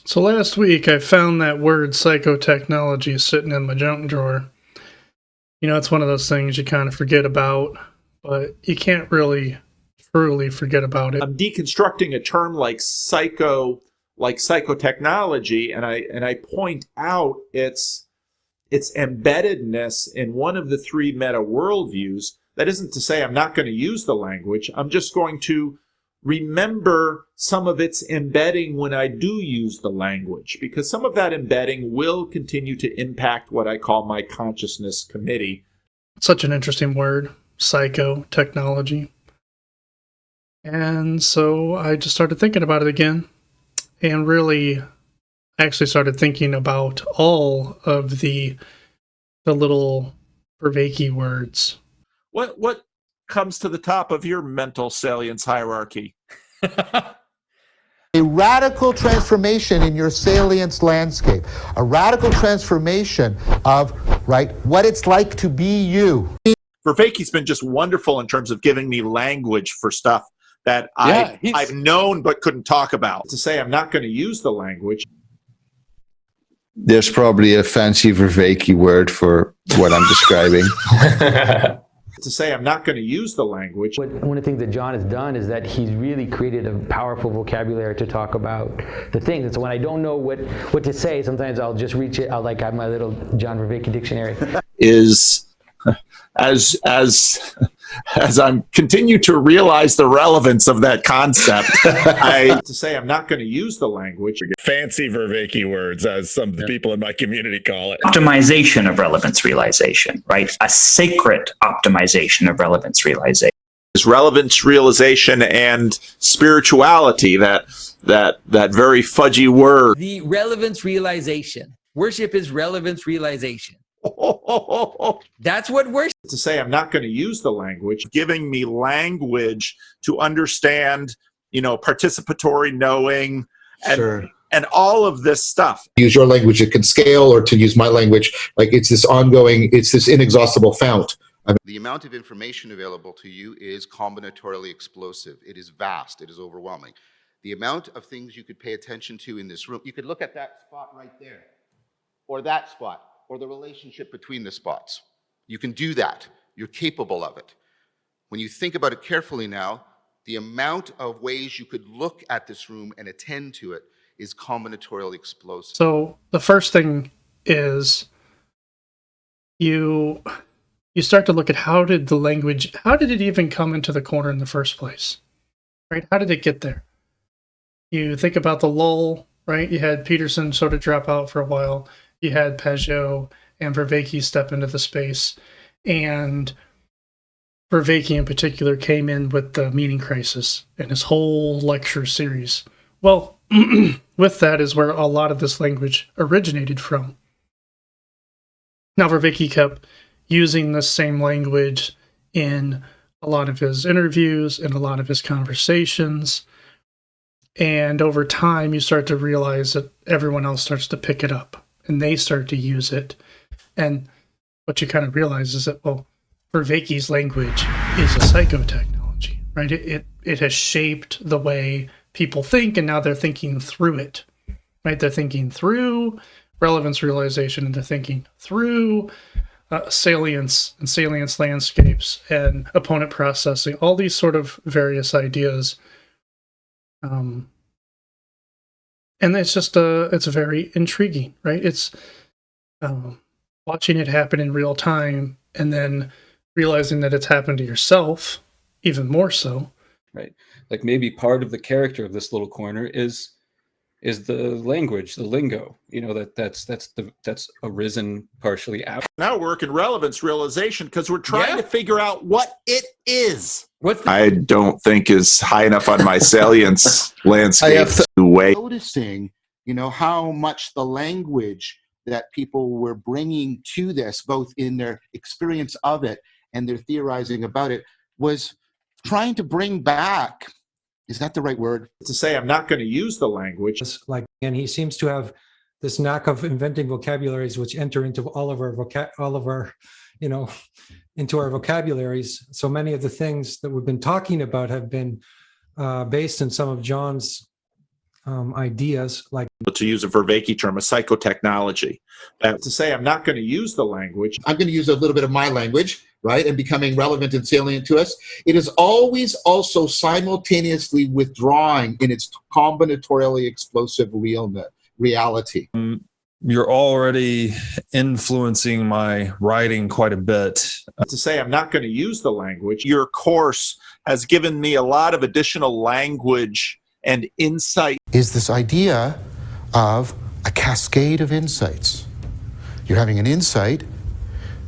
So last week I found that word psychotechnology sitting in my junk drawer. You know, it's one of those things you kind of forget about, but you can't really truly forget about it. I'm deconstructing a term like psychotechnology, and I point out its embeddedness in one of the three meta worldviews. That isn't to say I'm not going to use the language. I'm just going to remember some of its embedding when I do use the language, because some of that embedding will continue to impact what I call my consciousness committee. Such an interesting word, psychotechnology. And so I just started thinking about it again, and really actually started thinking about all of the little Vervaeke words. What comes to the top of your mental salience hierarchy? A radical transformation in your salience landscape, a radical transformation of, what it's like to be you. Vervaeke's been just wonderful in terms of giving me language for stuff that I've known but couldn't talk about. To say I'm not going to use the language. There's probably a fancy Vervaeke word for what I'm describing. To say I'm not going to use the language. One of the things that John has done is that he's really created a powerful vocabulary to talk about the things. And so when I don't know what to say, sometimes I'll just reach it. I'll have my little John Vervaeke dictionary. Is as I'm continue to realize the relevance of that concept, to say I'm not going to use the language. Fancy Vervaeke words, as some of the people in my community call it. Optimization of relevance realization, right? A sacred optimization of relevance realization. Is relevance realization and spirituality, that very fudgy word. The relevance realization. Worship is relevance realization. That's what worship. To say I'm not going to use the language, giving me language to understand, participatory knowing and all of this stuff. Use your language, it can scale, or to use my language, it's this inexhaustible fount. The amount of information available to you is combinatorially explosive. It is vast. It is overwhelming. The amount of things you could pay attention to in this room, you could look at that spot right there, or that spot, or the relationship between the spots. You can do that. You're capable of it. When you think about it carefully now, the amount of ways you could look at this room and attend to it is combinatorially explosive. So the first thing is you start to look at how did it even come into the corner in the first place? Right? How did it get there? You think about the lull, right? You had Peterson sort of drop out for a while. You had Peugeot and Vervaeke step into the space, and Vervaeke in particular came in with the meaning crisis and his whole lecture series. Well, with that is where a lot of this language originated from. Now, Vervaeke kept using this same language in a lot of his interviews and a lot of his conversations. And over time, you start to realize that everyone else starts to pick it up and they start to use it. And what you kind of realize is that, Vervaeke's language is a psychotechnology, right? It has shaped the way people think, and now they're thinking through it, right? They're thinking through relevance realization, and they're thinking through salience and salience landscapes and opponent processing, all these sort of various ideas. And it's just it's very intriguing, right? It's watching it happen in real time and then realizing that it's happened to yourself even more so. Right. Like maybe part of the character of this little corner is the language, the lingo, that's arisen partially out. Now work in relevance realization because we're trying to figure out what it is. I don't think is high enough on my salience landscape. Noticing, how much the language that people were bringing to this, both in their experience of it and their theorizing about it, was trying to bring back, is that the right word? To say I'm not going to use the language. And he seems to have this knack of inventing vocabularies which enter into all of our into our vocabularies. So many of the things that we've been talking about have been based in some of John's ideas like, to use a Vervaeke term, a psychotechnology. To say I'm not going to use the language. I'm going to use a little bit of my language, right, and becoming relevant and salient to us. It is always also simultaneously withdrawing in its combinatorially explosive reality. You're already influencing my writing quite a bit. To say I'm not going to use the language. Your course has given me a lot of additional language and insight. Is this idea of a cascade of insights. You're having an insight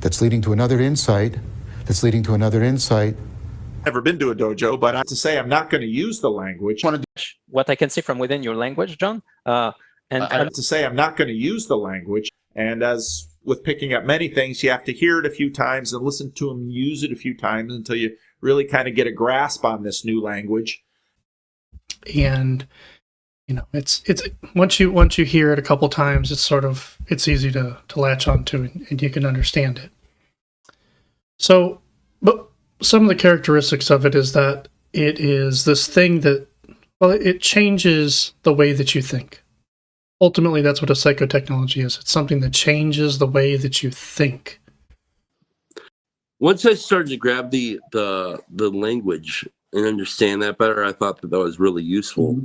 that's leading to another insight that's leading to another insight. Never been to a dojo, but to say I'm not going to use the language. What I can see from within your language, John, to say I'm not going to use the language. And as with picking up many things, you have to hear it a few times and listen to them, use it a few times until you really kind of get a grasp on this new language. And it's once you hear it a couple times, it's easy to latch onto and you can understand it. So, but some of the characteristics of it is that it is this thing that, well, it changes the way that you think. Ultimately, that's what a psychotechnology is. It's something that changes the way that you think. Once I started to grab the language and understand that better, I thought that was really useful.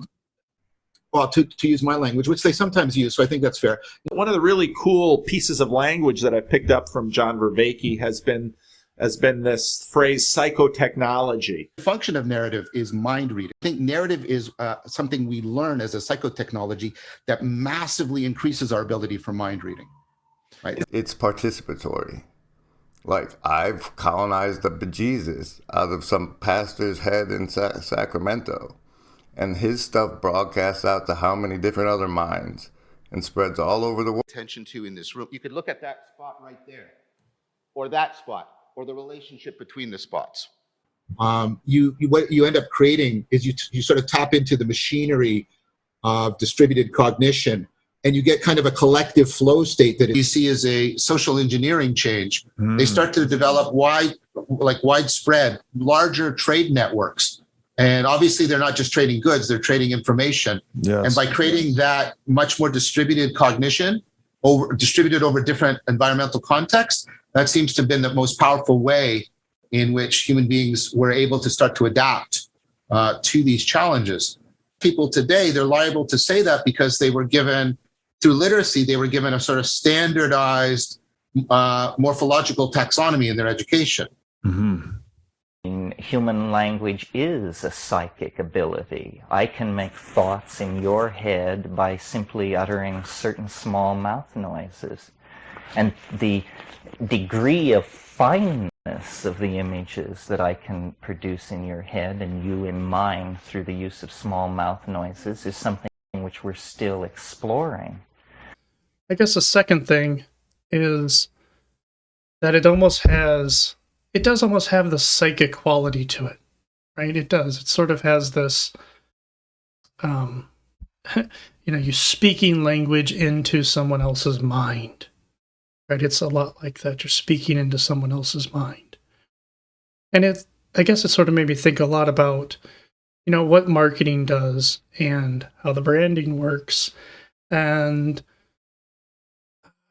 Well, to use my language, which they sometimes use, so I think that's fair. One of the really cool pieces of language that I picked up from John Vervaeke has been this phrase psychotechnology. The function of narrative is mind reading. I think narrative is something we learn as a psychotechnology that massively increases our ability for mind reading. Right? It's participatory. Like, I've colonized the bejesus out of some pastor's head in Sacramento, and his stuff broadcasts out to how many different other minds and spreads all over the world. Attention to in this room. You could look at that spot right there, or that spot, or the relationship between the spots. What you end up creating is you sort of tap into the machinery of distributed cognition, and you get kind of a collective flow state that you see as a social engineering change. They start to develop widespread, larger trade networks. And obviously they're not just trading goods, they're trading information. Yes. And by creating that much more distributed cognition, distributed over different environmental contexts, that seems to have been the most powerful way in which human beings were able to start to adapt to these challenges. People today, they're liable to say that because they were given, through literacy, they were given a sort of standardized morphological taxonomy in their education. Mm-hmm. Human language is a psychic ability. I can make thoughts in your head by simply uttering certain small mouth noises. And the degree of fineness of the images that I can produce in your head and you in mine through the use of small mouth noises is something which we're still exploring. I guess the second thing is that it does almost have the psychic quality to it, right? It does. It sort of has this, you speaking language into someone else's mind, right? It's a lot like that. You're speaking into someone else's mind. And I guess it sort of made me think a lot about, what marketing does and how the branding works. And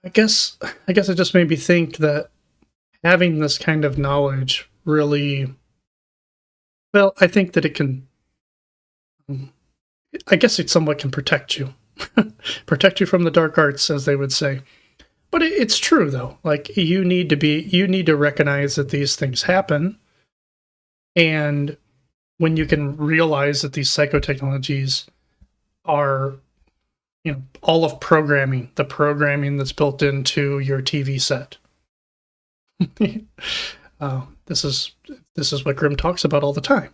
I guess it just made me think that having this kind of knowledge really, well, I think that it can, I guess it somewhat can protect you. Protect you from the dark arts, as they would say. But it's true, though. Like, you need to recognize that these things happen. And when you can realize that these psychotechnologies are, all of programming, the programming that's built into your TV set. This is what Grimm talks about all the time.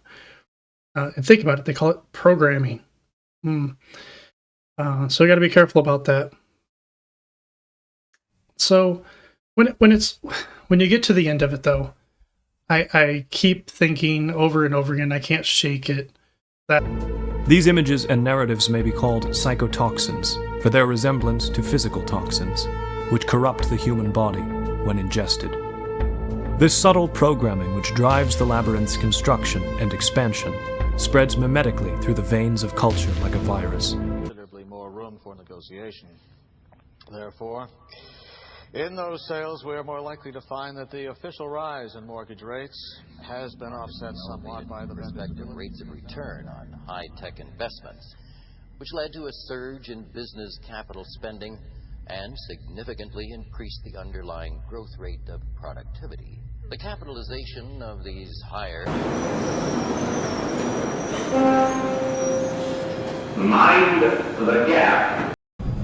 And think about it, they call it programming. So we got to be careful about that. So when you get to the end of it, though, I keep thinking over and over again, I can't shake it, that these images and narratives may be called psychotoxins for their resemblance to physical toxins, which corrupt the human body when ingested. This subtle programming which drives the labyrinth's construction and expansion spreads mimetically through the veins of culture like a virus, room for negotiation. Therefore, in those sales, we are more likely to find that the official rise in mortgage rates has been offset somewhat by the respective rates of return on high-tech investments, which led to a surge in business capital spending and significantly increased the underlying growth rate of productivity. The capitalization of these higher... Mind the gap.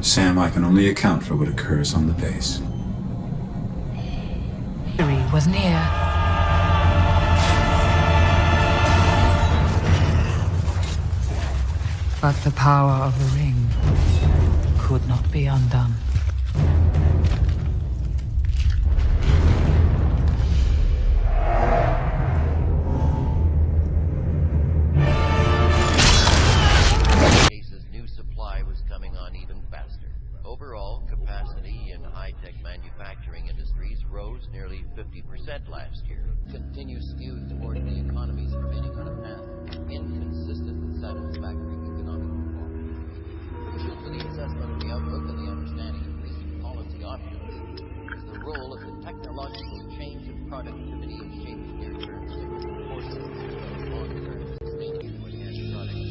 Sam, I can only account for what occurs on the base. Victory was near. But the power of the ring could not be undone. New supply was coming on even faster. Overall, capacity in high-tech manufacturing industries rose nearly 50% last year. Continues skewed toward the economy's remaining on a path inconsistent with satisfactory economic performance. Crucial to the assessment of the outlook and the understanding of recent policy options is the role of the technological change in productivity and shaped near-term cyclical forces of long-term sustainability and productivity.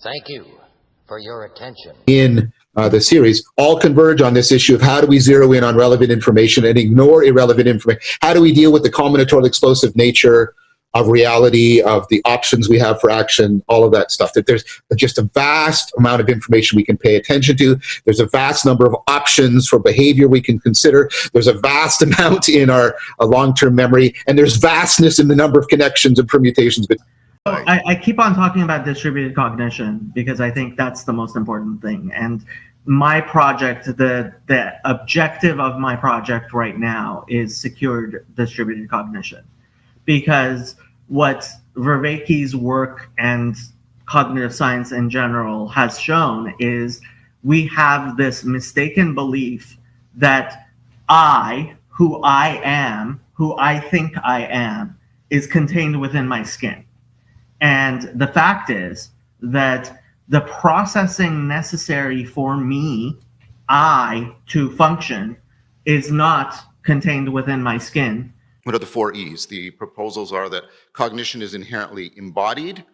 Thank you for your attention. In the series all converge on this issue of how do we zero in on relevant information and ignore irrelevant information? How do we deal with the combinatorial explosive nature of reality, of the options we have for action, all of that stuff? That there's just a vast amount of information we can pay attention to. There's a vast number of options for behavior we can consider. There's a vast amount in our long-term memory, and there's vastness in the number of connections and permutations. I keep on talking about distributed cognition because I think that's the most important thing. And my project, the objective of my project right now is secured distributed cognition. Because what Vervaeke's work and cognitive science in general has shown is we have this mistaken belief that I, who I am, who I think I am, is contained within my skin. And the fact is that the processing necessary for me, I, to function is not contained within my skin. What are the 4 E's? The proposals are that cognition is inherently embodied,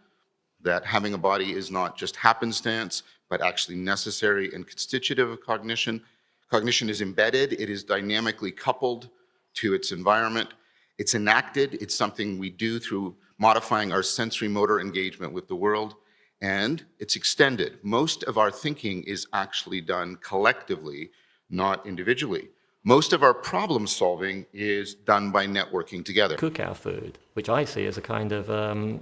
that having a body is not just happenstance, but actually necessary and constitutive of cognition. Cognition is embedded, it is dynamically coupled to its environment. It's enacted, it's something we do through modifying our sensory motor engagement with the world, and it's extended. Most of our thinking is actually done collectively, not individually. Most of our problem solving is done by networking together. Cook our food, which I see as a kind of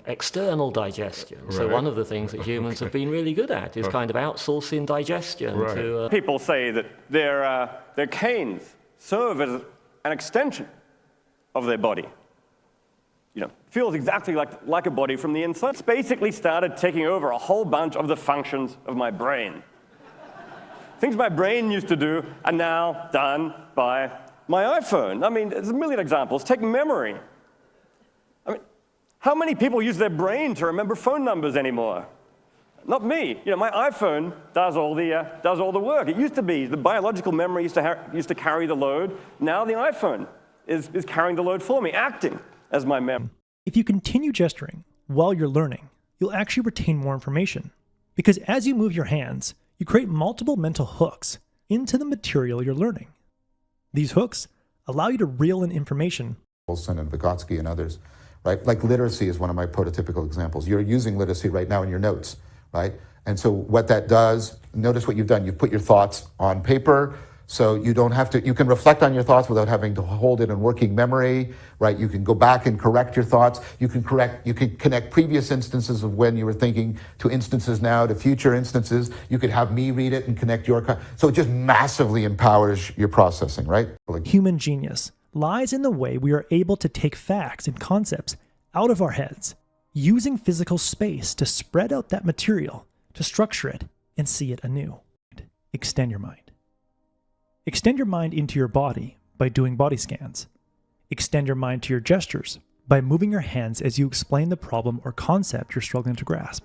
external digestion. Right. So one of the things that humans have been really good at is kind of outsourcing digestion to... People say that their canes serve as an extension of their body. You know, feels exactly like a body from the inside. It's basically started taking over a whole bunch of the functions of my brain. Things my brain used to do are now done by my iPhone. I mean, there's a million examples. Take memory. I mean, how many people use their brain to remember phone numbers anymore? Not me. You know, my iPhone does all the work. It used to be the biological memory used to carry the load. Now the iPhone is carrying the load for me, acting as my memory. If you continue gesturing while you're learning, you'll actually retain more information. Because as you move your hands, you create multiple mental hooks into the material you're learning. These hooks allow you to reel in information. Olson and Vygotsky and others, right? Like literacy is one of my prototypical examples. You're using literacy right now in your notes, right? And so what that does, notice what you've done. You've put your thoughts on paper, so you don't have to, you can reflect on your thoughts without having to hold it in working memory, right? You can go back and correct your thoughts. You can connect previous instances of when you were thinking to instances now to future instances. You could have me read it and connect so it just massively empowers your processing, right? Human genius lies in the way we are able to take facts and concepts out of our heads, using physical space to spread out that material, to structure it, and see it anew. Extend your mind. Extend your mind into your body by doing body scans. Extend your mind to your gestures by moving your hands as you explain the problem or concept you're struggling to grasp.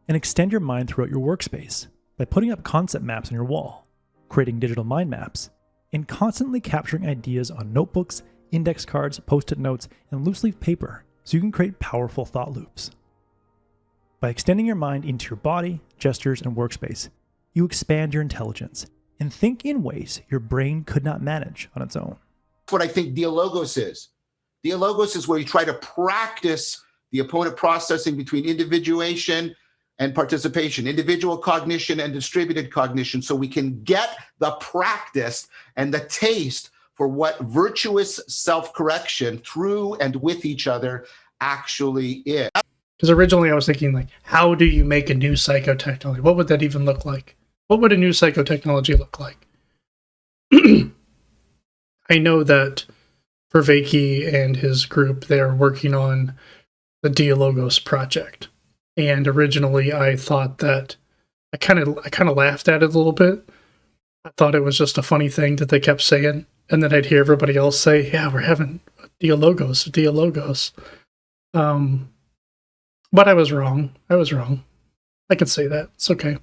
And extend your mind throughout your workspace by putting up concept maps on your wall, creating digital mind maps, and constantly capturing ideas on notebooks, index cards, post-it notes, and loose-leaf paper so you can create powerful thought loops. By extending your mind into your body, gestures, and workspace, you expand your intelligence and think in ways your brain could not manage on its own. That's what I think Dialogos is. Dialogos is where you try to practice the opponent processing between individuation and participation, individual cognition and distributed cognition, so we can get the practice and the taste for what virtuous self-correction through and with each other actually is. Because originally I was thinking, like, how do you make a new psychotechnology? What would that even look like? What would a new psychotechnology look like? I know that Vervaeke and his group, they are working on the Dialogos project. And originally I thought that I kind of laughed at it a little bit. I thought it was just a funny thing that they kept saying. And then I'd hear everybody else say, yeah, we're having Dialogos. But I was wrong. I can say that. It's okay.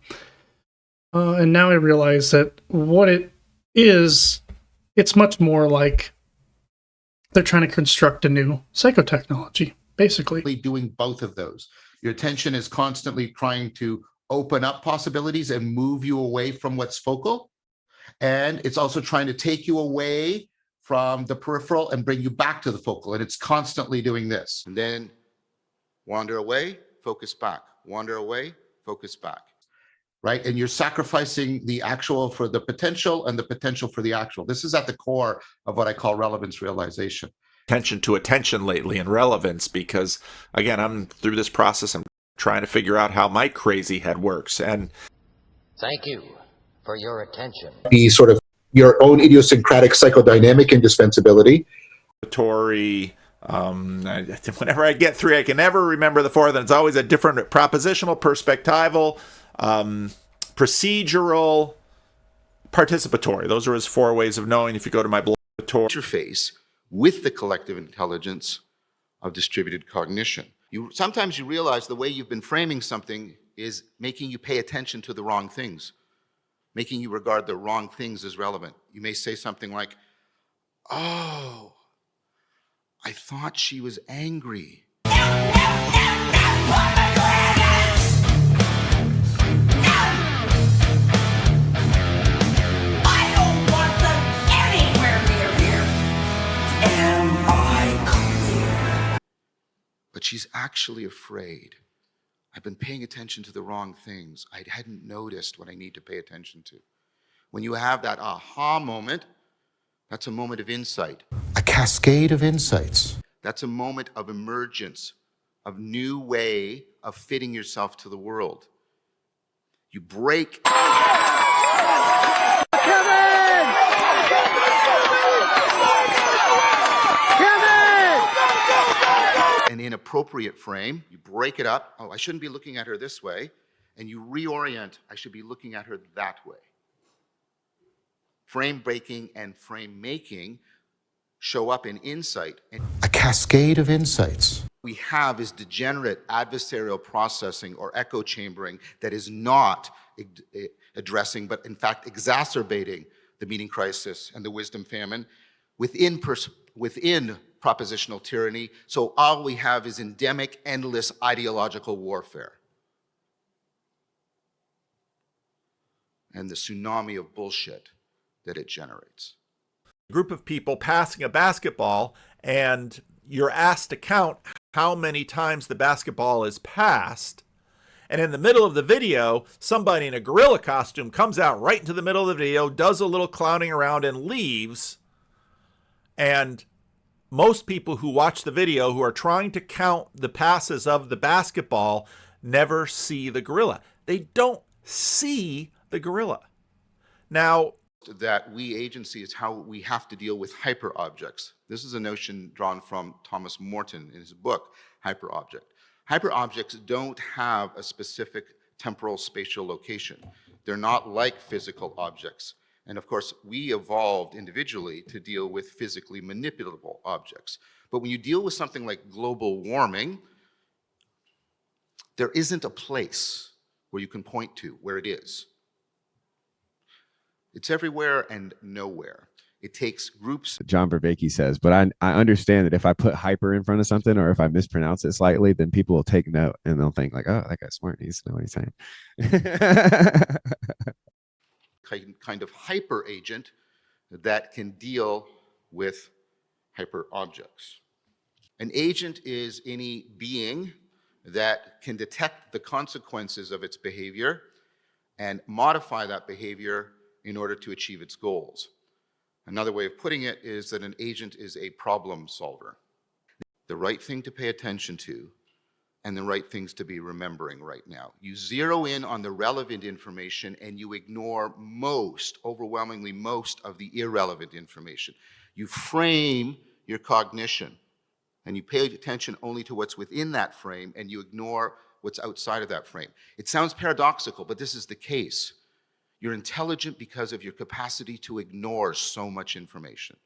And now I realize that what it is, it's much more like they're trying to construct a new psychotechnology, basically. Doing both of those. Your attention is constantly trying to open up possibilities and move you away from what's focal. And it's also trying to take you away from the peripheral and bring you back to the focal. And it's constantly doing this. And then wander away, focus back. Wander away, focus back. Right? And you're sacrificing the actual for the potential and the potential for the actual. This is at the core of what I call relevance realization. Attention to attention lately and relevance, because again, I'm through this process. I'm trying to figure out how my crazy head works. And thank you for your attention. Be sort of your own idiosyncratic psychodynamic indispensability. Whenever I get three, I can never remember the fourth, and it's always a different propositional, perspectival, procedural, participatory. Those are his four ways of knowing. If you go to my blog, Interface with the collective intelligence of distributed cognition. Sometimes you realize the way you've been framing something is making you pay attention to the wrong things, making you regard the wrong things as relevant. You may say something like, oh, I thought she was angry. But she's actually afraid. I've been paying attention to the wrong things. I hadn't noticed what I need to pay attention to. When you have that aha moment, that's a moment of insight. A cascade of insights. That's a moment of emergence, of new way of fitting yourself to the world. You break. An inappropriate frame, you break it up. Oh, I shouldn't be looking at her this way. And you reorient, I should be looking at her that way. Frame breaking and frame making show up in insight. A cascade of insights. What we have is degenerate adversarial processing or echo chambering that is not addressing, but in fact exacerbating the meaning crisis and the wisdom famine within propositional tyranny. So all we have is endemic, endless ideological warfare. and the tsunami of bullshit that it generates. A group of people passing a basketball, and you're asked to count how many times the basketball is passed. And in the middle of the video, somebody in a gorilla costume comes out right into the middle of the video, does a little clowning around, and leaves. And most people who watch the video, who are trying to count the passes of the basketball, never see the gorilla. They don't see the gorilla. Now, that we agency is how we have to deal with hyperobjects. This is a notion drawn from Thomas Morton in his book, Hyperobject. Hyperobjects don't have a specific temporal spatial location. They're not like physical objects. And of course, we evolved individually to deal with physically manipulable objects. But when you deal with something like global warming, there isn't a place where you can point to where it is. It's everywhere and nowhere. It takes groups. John Vervaeke says, but I understand that if I put hyper in front of something or if I mispronounce it slightly, then people will take note and they'll think like, oh, that guy's smart. He needs to know what he's saying. Kind of hyper agent that can deal with hyper objects. An agent is any being that can detect the consequences of its behavior and modify that behavior in order to achieve its goals. Another way of putting it is that an agent is a problem solver. The right thing to pay attention to and the right things to be remembering right now. You zero in on the relevant information and you ignore most, overwhelmingly most of the irrelevant information. You frame your cognition and you pay attention only to what's within that frame and you ignore what's outside of that frame. It sounds paradoxical, but this is the case. You're intelligent because of your capacity to ignore so much information,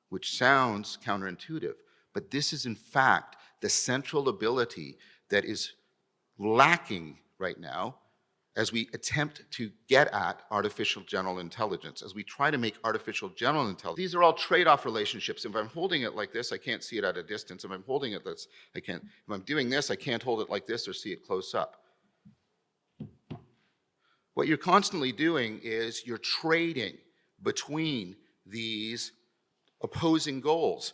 which sounds counterintuitive, but this is in fact the central ability that is lacking right now as we attempt to get at artificial general intelligence, as we try to make artificial general intelligence. These are all trade-off relationships. If I'm holding it like this, I can't see it at a distance. If I'm holding it this, I can't. If I'm doing this, I can't hold it like this or see it close up. What you're constantly doing is you're trading between these opposing goals,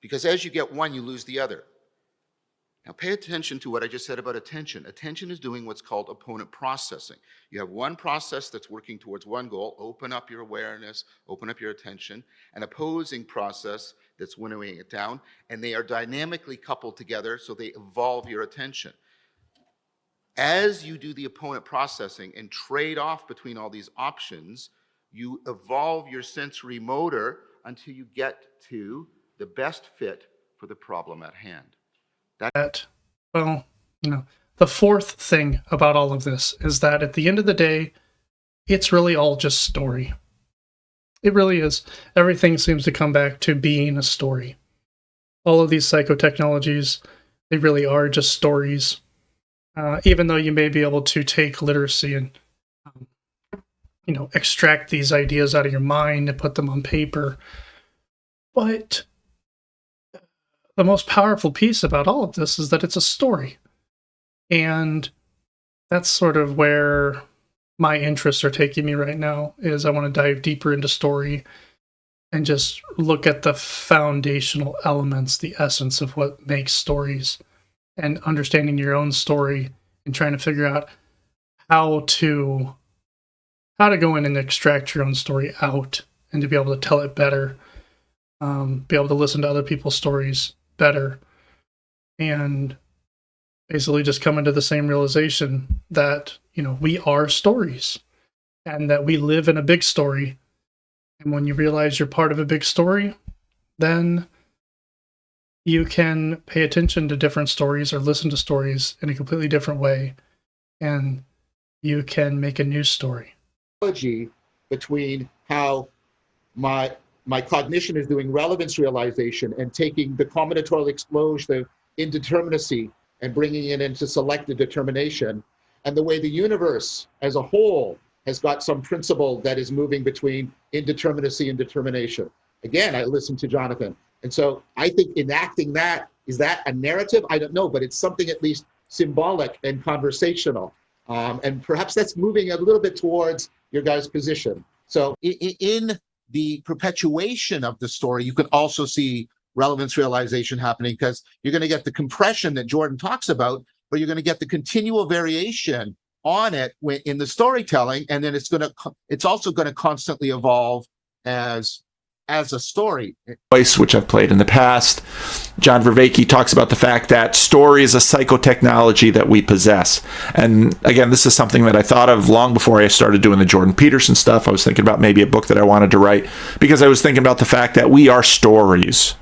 because as you get one, you lose the other. Now pay attention to what I just said about attention. Attention is doing what's called opponent processing. You have one process that's working towards one goal, open up your awareness, open up your attention, an opposing process that's winnowing it down, and they are dynamically coupled together so they evolve your attention. As you do the opponent processing and trade off between all these options, you evolve your sensory motor until you get to the best fit for the problem at hand. Well, the fourth thing about all of this is that at the end of the day, it's really all just story. It really is. Everything seems to come back to being a story. All of these psychotechnologies, they really are just stories. Even though you may be able to take literacy and, extract these ideas out of your mind and put them on paper. But the most powerful piece about all of this is that it's a story. And that's sort of where my interests are taking me right now, is I want to dive deeper into story and just look at the foundational elements, the essence of what makes stories, and understanding your own story and trying to figure out how to go in and extract your own story out and to be able to tell it better, be able to listen to other people's stories better, and basically just come into the same realization that, we are stories and that we live in a big story. And when you realize you're part of a big story, then you can pay attention to different stories or listen to stories in a completely different way, and you can make a new story. Between how my cognition is doing relevance realization and taking the combinatorial explosion of indeterminacy and bringing it into selected determination, and the way the universe as a whole has got some principle that is moving between indeterminacy and determination. Again, I listened to Jonathan. And so I think enacting that, is that a narrative? I don't know, but it's something at least symbolic and conversational. And perhaps that's moving a little bit towards your guys' position. So in the perpetuation of the story, you can also see relevance realization happening, because you're going to get the compression that Jordan talks about, but you're going to get the continual variation on it in the storytelling, and then it's also going to constantly evolve as a story. Voice, which I've played in the past, John Vervaeke talks about the fact that story is a psychotechnology that we possess. And again, this is something that I thought of long before I started doing the Jordan Peterson stuff. I was thinking about maybe a book that I wanted to write, because I was thinking about the fact that we are stories.